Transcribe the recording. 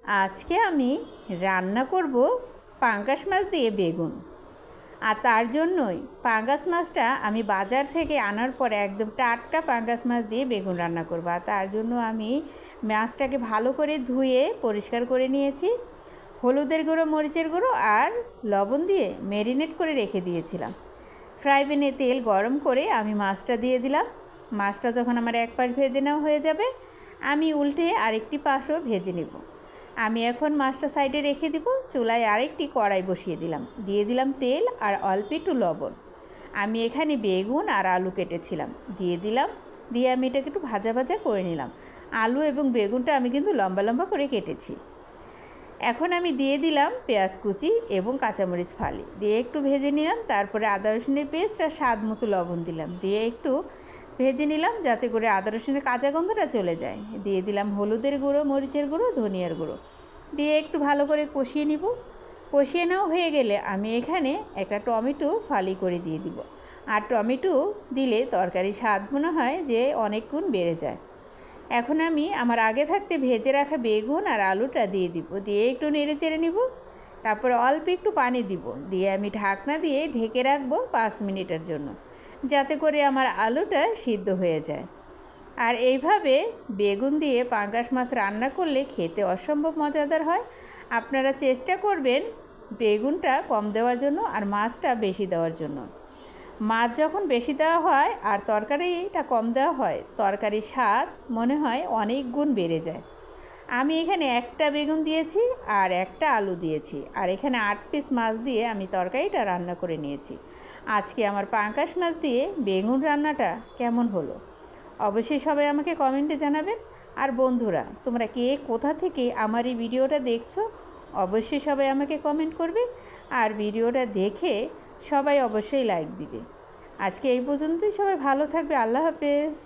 আজকে আমি রান্না করব পাঙ্গাস মাছ দিয়ে বেগুন। আর তার জন্যই পাঙ্গাস মাছটা আমি বাজার থেকে আনার পরে একদম টাটকা পাঙ্গাস মাছ দিয়ে বেগুন রান্না করব। আর তার জন্য আমি মাছটাকে ভালো করে ধুয়ে পরিষ্কার করে নিয়েছি। হলুদের গুঁড়ো, মরিচের গুঁড়ো আর লবণ দিয়ে ম্যারিনেট করে রেখে দিয়েছিলাম। ফ্রাই প্যানে তেল গরম করে আমি মাছটা দিয়ে দিলাম। মাছটা যখন আমার এক পাশ ভেজে নেওয়া হয়ে যাবে, আমি উল্টে আরেকটি পাশও ভেজে নেব। আমি এখন মাছটা সাইডে রেখে দিব। চুলায় আরেকটি কড়াই বসিয়ে দিলাম, দিয়ে দিলাম তেল আর অল্প একটু লবণ। আমি এখানে বেগুন আর আলু কেটেছিলাম, দিয়ে দিলাম। দিয়ে আমি এটাকে একটু ভাজা ভাজা করে নিলাম। আলু এবং বেগুনটা আমি কিন্তু লম্বা লম্বা করে কেটেছি। এখন আমি দিয়ে দিলাম পেঁয়াজ কুচি এবং কাঁচামরিচ ফালি, দিয়ে একটু ভেজে নিলাম। তারপরে আদা রসুনের পেস্ট আর স্বাদ মতো লবণ দিলাম, দিয়ে একটু ভেজে নিলাম যাতে করে আদা রসুনের কাঁচা গন্ধটা চলে যায়। দিয়ে দিলাম হলুদের গুঁড়ো, মরিচের গুঁড়ো, ধনিয়ার গুঁড়ো, দিয়ে একটু ভালো করে কষিয়ে নিব। কষিয়ে নেওয়া হয়ে গেলে আমি এখানে একটা টমেটো ফালি করে দিয়ে দিব। আর টমেটো দিলে তরকারির স্বাদ মনে হয় যে অনেক গুণ বেড়ে যায়। এখন আমি আমার আগে থাকতে ভেজে রাখা বেগুন আর আলুটা দিয়ে দিব, দিয়ে একটু নেড়ে চেড়ে নিব। তারপর অল্প একটু পানি দিব, দিয়ে আমি ঢাকনা দিয়ে ঢেকে রাখবো 5 মিনিটের জন্য, যাতে করে আমার আলুটা সিদ্ধ হয়ে যায়। আর এইভাবে বেগুন দিয়ে পাঙ্গাস মাছ রান্না করলে খেতে অসম্ভব মজাদার হয়। আপনারা চেষ্টা করবেন বেগুনটা কম দেওয়ার জন্য আর মাছটা বেশি দেওয়ার জন্য। মাছ যখন বেশি দেওয়া হয় আর তরকারিটা কম দেওয়া হয়, তরকারির স্বাদ মনে হয় অনেক গুণ বেড়ে যায়। আমি এখানে একটা বেগুন দিয়েছি আর একটা আলু দিয়েছি, আর এখানে 8 পিস মাছ দিয়ে আমি তরকারিটা রান্না করে নিয়েছি। আজকে আমার পাঙ্গাস মাছ দিয়ে বেগুন রান্নাটা কেমন হলো অবশ্যই সবাই আমাকে কমেন্টে জানাবেন। আর বন্ধুরা, তোমরা কে কোথা থেকে আমার এই ভিডিওটা দেখছো অবশ্যই সবাই আমাকে কমেন্ট করবে। আর ভিডিওটা দেখে সবাই অবশ্যই লাইক দিবে। আজকে এই পর্যন্তই। সবাই ভালো থাকবে। আল্লাহ হাফেজ।